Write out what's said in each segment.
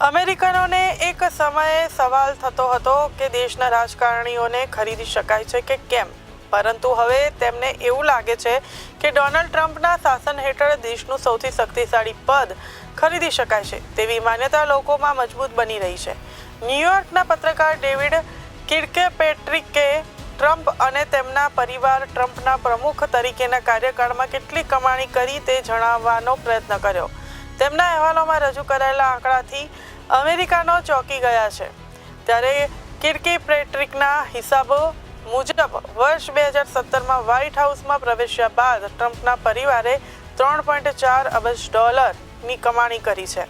અમેરિકનોને એક સમયે સવાલ થતો હતો કે દેશના રાજકારણીઓને ખરીદી શકાય છે કે કેમ, પરંતુ હવે તેમને એવું લાગે છે કે ડોનાલ્ડ ટ્રમ્પના શાસન હેઠળ દેશનું સૌથી શક્તિશાળી પદ ખરીદી શકાય છે તેવી માન્યતા લોકોમાં મજબૂત બની રહી છે. ન્યૂયોર્કના પત્રકાર ડેવિડ કિર્કપેટ્રિકે ટ્રમ્પ અને તેમના પરિવાર ટ્રમ્પના પ્રમુખ તરીકેના કાર્યકાળમાં કેટલી કમાણી કરી તે જણાવવાનો પ્રયત્ન કર્યો. તેમના અહેવાલોમાં રજૂ કરાયેલા આંકડાથી અમેરિકાનો ચોંકી ગયા છે. ત્યારે કિર્કપેટ્રિકના હિસાબો મુજબ વર્ષ 2017માં વ્હાઇટ હાઉસમાં પ્રવેશ્યા બાદ ટ્રમ્પના પરિવારે $3.4 અબજની કમાણી કરી છે.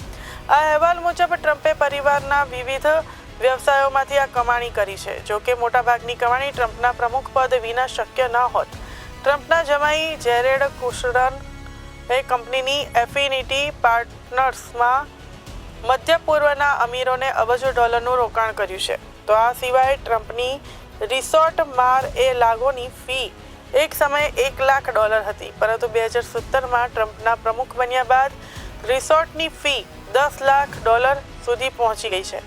આ અહેવાલ મુજબ ટ્રમ્પે પરિવારના વિવિધ વ્યવસાયોમાંથી આ કમાણી કરી છે. જોકે મોટાભાગની કમાણી ટ્રમ્પના પ્રમુખ પદ વિના શક્ય ન હોત. ટ્રમ્પના જમાઈ જેરેડ કુશનર એ કંપનીની એફિનિટી પાર્ટનર્સમાં મધ્ય પૂર્વના અમીરોને અબજો ડોલરનું રોકાણ કર્યું છે. તો આ સિવાય ટ્રમ્પની રિસોર્ટ માર-એ-લાગોની ફી એક સમયે $1 લાખ હતી, પરંતુ 2017માં ટ્રમ્પના પ્રમુખ બન્યા બાદ રિસોર્ટની ફી $10 લાખ સુધી પહોંચી ગઈ છે.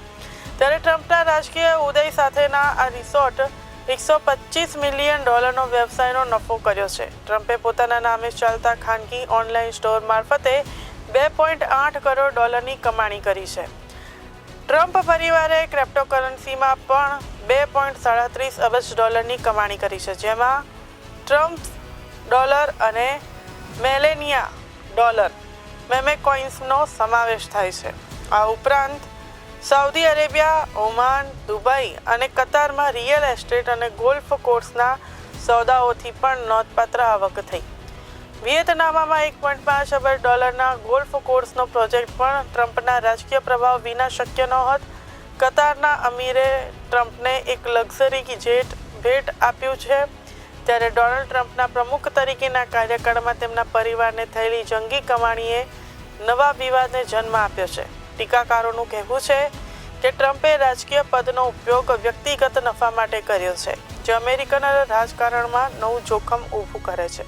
ત્યારે ટ્રમ્પના રાજકીય ઉદય સાથેના આ રિસોર્ટ $125 મિલિયન વ્યવસાયનો નફો કર્યો છે. ટ્રમ્પે પોતાના નામે ચાલતા ખાનગી ઓનલાઈન સ્ટોર મારફતે $2.8 કરોડ કમાણી કરી છે. ટ્રમ્પ પરિવારે ક્રિપ્ટોકરન્સીમાં પણ $2.37 અબજ કમાણી કરી છે, જેમાં ટ્રમ્પ ડોલર અને મેલેનિયા ડોલર મેમેકોઇન્સનો સમાવેશ થાય છે. આ ઉપરાંત સાઉદી અરેબિયા, ઓમાન, દુબઈ અને કતારમાં રિયલ એસ્ટેટ અને ગોલ્ફ કોર્સના સોદાઓથી પણ નોંધપાત્ર આવક થઈ. વિયેતનામમાં $1.5 અબજ ગોલ્ફ કોર્સનો પ્રોજેક્ટ પણ ટ્રમ્પના રાજકીય પ્રભાવ વિના શક્ય નહોત. કતારના અમીરે ટ્રમ્પને એક લક્ઝરી જેટ ભેટ આપ્યું છે. ત્યારે ડોનાલ્ડ ટ્રમ્પના પ્રમુખ તરીકેના કાર્યકાળમાં તેમના પરિવારને થયેલી જંગી કમાણીએ નવા વિવાદને જન્મ આપ્યો છે. ટીકાકારોનું કહેવું છે કે ટ્રમ્પે રાજકીય પદનો ઉપયોગ વ્યક્તિગત નફા માટે કર્યો છે, જે અમેરિકન રાજકારણમાં નવું જોખમ ઊભું કરે છે.